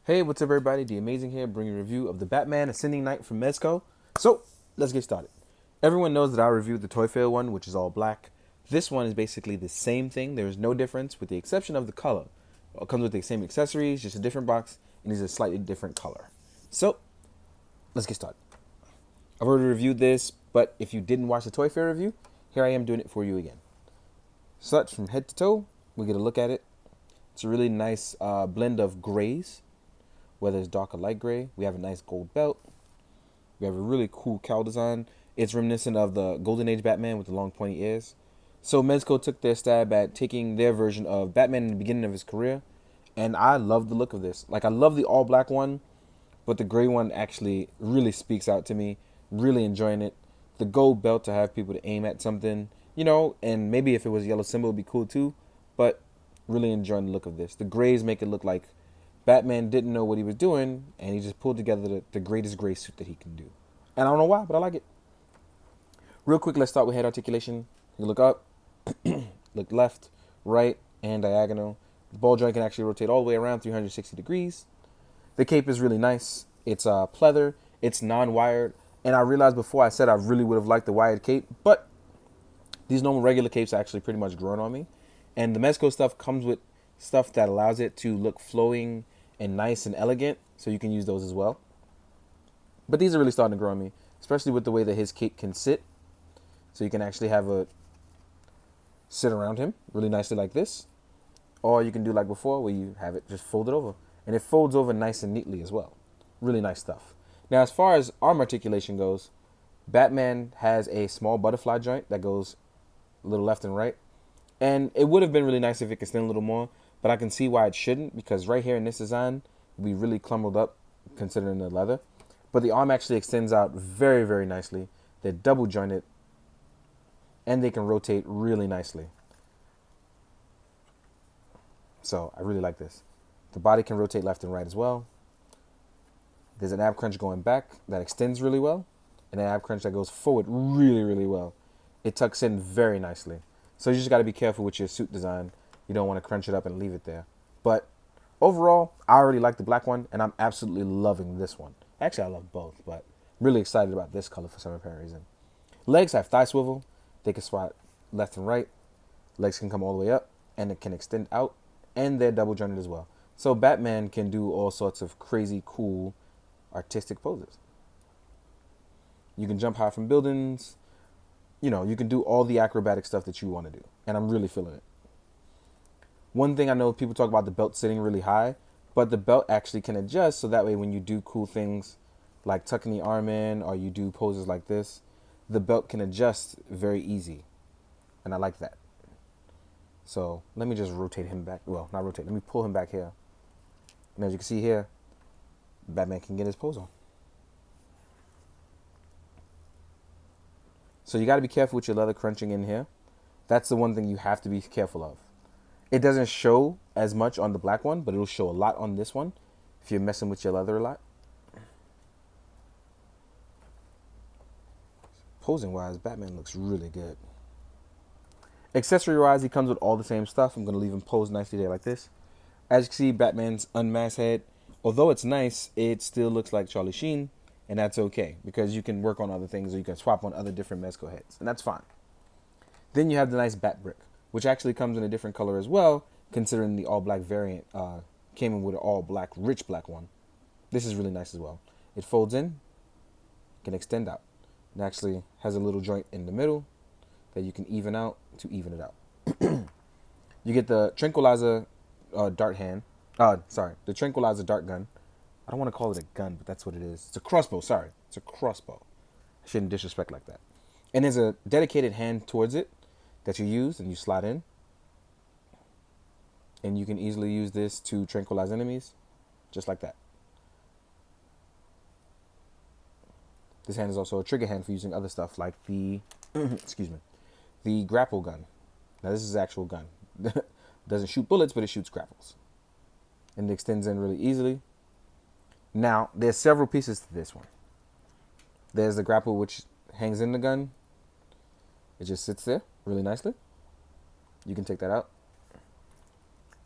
Hey, what's up, everybody? The Amazing here, bringing a review of the Batman Ascending Knight from Mezco. So, let's get started. Everyone knows that I reviewed the Toy Fair one, which is all black. This one is basically the same thing. There is no difference, with the exception of the color. It comes with the same accessories, just a different box, and is a slightly different color. So, let's get started. I've already reviewed this, but if you didn't watch the Toy Fair review, here I am doing it for you again. Such from head to toe, we get a look at it. It's a really nice blend of grays, whether it's dark or light gray. We have a nice gold belt. We have a really cool cowl design. It's reminiscent of the Golden Age Batman with the long pointy ears. So Mezco took their stab at taking their version of Batman in the beginning of his career, and I love the look of this. Like, I love the all black one, but the gray one actually really speaks out to me. Really enjoying it. The gold belt to have people to aim at something, and maybe if it was a yellow symbol, it'd be cool too. But really enjoying the look of this. The grays make it look like Batman didn't know what he was doing, and he just pulled together the greatest gray suit that he can do. And I don't know why, but I like it. Real quick, let's start with head articulation. You look up, look left, right, and diagonal. The ball joint can actually rotate all the way around 360 degrees. The cape is really nice. It's pleather. It's non-wired. And I realized before I said I really would have liked the wired cape, but these normal regular capes are actually pretty much grown on me. And the Mezco stuff comes with stuff that allows it to look flowing and nice and elegant, so you can use those as well. But these are really starting to grow on me, especially with the way that his cape can sit. So you can actually have a sit around him really nicely like this. Or you can do like before, where you have it just folded over. And it folds over nice and neatly as well. Really nice stuff. Now, as far as arm articulation goes, Batman has a small butterfly joint that goes a little left and right. And it would have been really nice if it could extend a little more, but I can see why it shouldn't, because right here in this design, we really clumbled up considering the leather. But the arm actually extends out very, very nicely. They're double jointed, and they can rotate really nicely. So I really like this. The body can rotate left and right as well. There's an ab crunch going back that extends really well, and an ab crunch that goes forward really, really well. It tucks in very nicely. So you just got to be careful with your suit design. You don't want to crunch it up and leave it there. But overall, I already like the black one, and I'm absolutely loving this one. Actually, I love both, but really excited about this color for some apparent reason. Legs have thigh swivel. They can swat left and right. Legs can come all the way up, and it can extend out, and they're double jointed as well. So Batman can do all sorts of crazy, cool, artistic poses. You can jump high from buildings. You can do all the acrobatic stuff that you want to do. And I'm really feeling it. One thing I know, people talk about the belt sitting really high, but the belt actually can adjust, so that way when you do cool things like tucking the arm in, or you do poses like this, the belt can adjust very easy. And I like that. So let me just rotate him back. Well, not rotate. Let me pull him back here. And as you can see here, Batman can get his pose on. So you got to be careful with your leather crunching in here. That's the one thing you have to be careful of. It doesn't show as much on the black one, but it'll show a lot on this one if you're messing with your leather a lot. Posing wise, Batman looks really good. Accessory wise, he comes with all the same stuff. I'm going to leave him posed nicely there like this. As you can see, Batman's unmasked head, although it's nice, it still looks like Charlie Sheen. And that's okay, because you can work on other things, or you can swap on other different Mezco heads, and that's fine. Then you have the nice bat brick, which actually comes in a different color as well, considering the all black variant came in with an all black, rich black one. This is really nice as well. It folds in, can extend out. It actually has a little joint in the middle that you can even out to even it out. You get the tranquilizer dart hand. The tranquilizer dart gun. I don't want to call it a gun, but that's what it is. It's a crossbow, sorry. It's a crossbow. I shouldn't disrespect like that. And there's a dedicated hand towards it that you use, and you slide in. And you can easily use this to tranquilize enemies, just like that. This hand is also a trigger hand for using other stuff like the, the grapple gun. Now this is an actual gun. Doesn't shoot bullets, but it shoots grapples. And it extends in really easily. Now, there's several pieces to this one. There's the grapple, which hangs in the gun. It just sits there really nicely. You can take that out.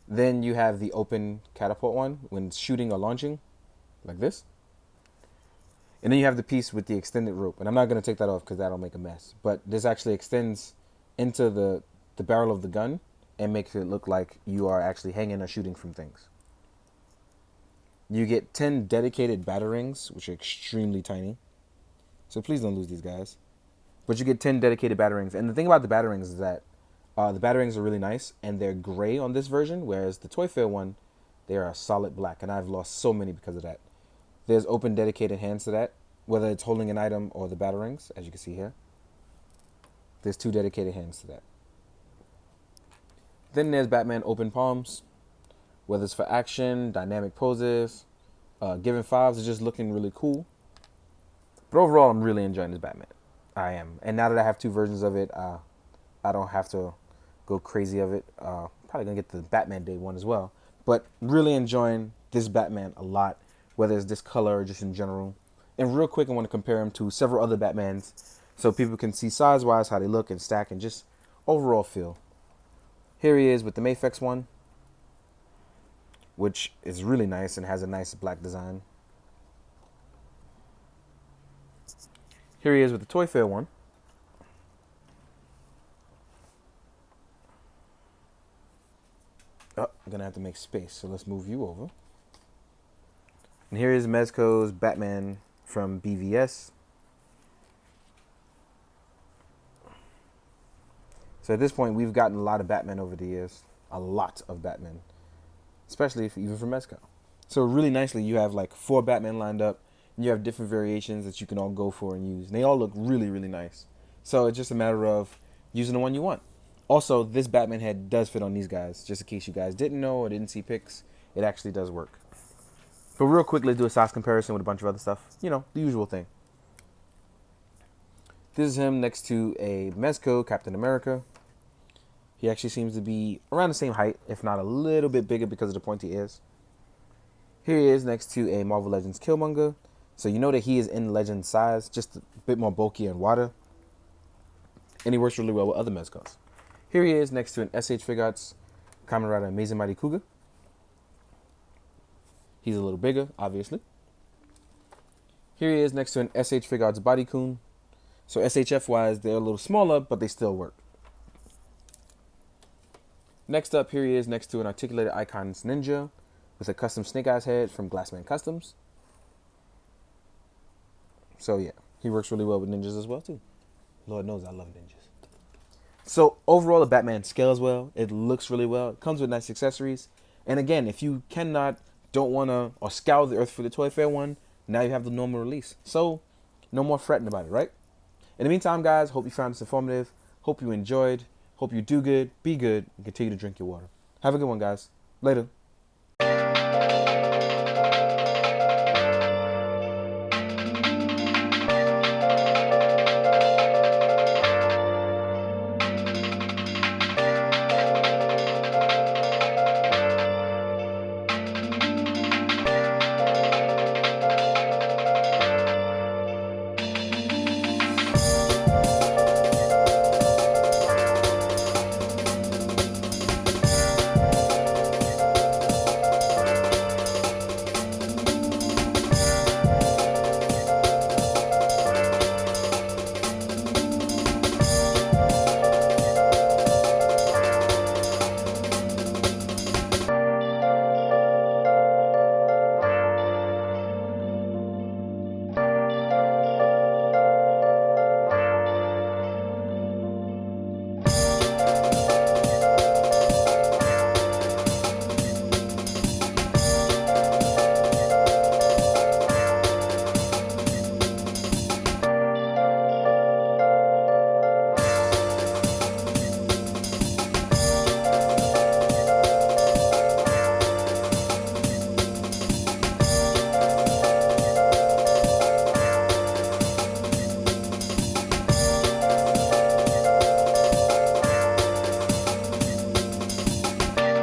Then you have the open catapult one when shooting or launching, like this. And then you have the piece with the extended rope. And I'm not going to take that off because that'll make a mess. But this actually extends into the barrel of the gun and makes it look like you are actually hanging or shooting from things. You get 10 dedicated Batarangs, which are extremely tiny. So please don't lose these guys. But you get 10 dedicated Batarangs. And the thing about the Batarangs is that the Batarangs are really nice. And they're gray on this version. Whereas the Toy Fair one, they are a solid black. And I've lost so many because of that. There's open dedicated hands to that, whether it's holding an item or the Batarangs, as you can see here. There's 2 dedicated hands to that. Then there's Batman open palms, whether it's for action, dynamic poses, giving 5s, it's just looking really cool. But overall, I'm really enjoying this Batman. I am. And now that I have 2 versions of it, I don't have to go crazy of it. Probably going to get the Batman Day one as well. But really enjoying this Batman a lot, whether it's this color or just in general. And real quick, I want to compare him to several other Batmans so people can see size-wise how they look and stack and just overall feel. Here he is with the Mafex one, which is really nice and has a nice black design. Here he is with the Toy Fair one. Oh, I'm going to have to make space, so let's move you over. And here is Mezco's Batman from BVS. So at this point, we've gotten a lot of Batman over the years. A lot of Batman. Especially even from Mezco. So really nicely, you have like 4 Batman lined up. And you have different variations that you can all go for and use. And they all look really, really nice. So it's just a matter of using the one you want. Also, this Batman head does fit on these guys. Just in case you guys didn't know or didn't see pics. It actually does work. But real quick, let's do a size comparison with a bunch of other stuff. You know, the usual thing. This is him next to a Mezco Captain America. He actually seems to be around the same height, if not a little bit bigger because of the pointy ears. Here he is next to a Marvel Legends Killmonger. So you know that he is in Legends size, just a bit more bulky and wider. And he works really well with other Mezcos. Here he is next to an SH Figuarts Kamen Rider Amazing Mighty Cougar. He's a little bigger, obviously. Here he is next to an SH Figuarts Bodycoon. So SHF-wise, they're a little smaller, but they still work. Next up, here he is next to an Articulated Icons Ninja with a custom Snake Eyes head from Glassman Customs. So yeah, he works really well with ninjas as well too. Lord knows I love ninjas. So overall, the Batman scales well. It looks really well. It comes with nice accessories. And again, if you don't want to, or scour the earth for the Toy Fair one, now you have the normal release. So no more fretting about it, right? In the meantime, guys, hope you found this informative. Hope you enjoyed. Hope you do good, be good, and continue to drink your water. Have a good one, guys. Later.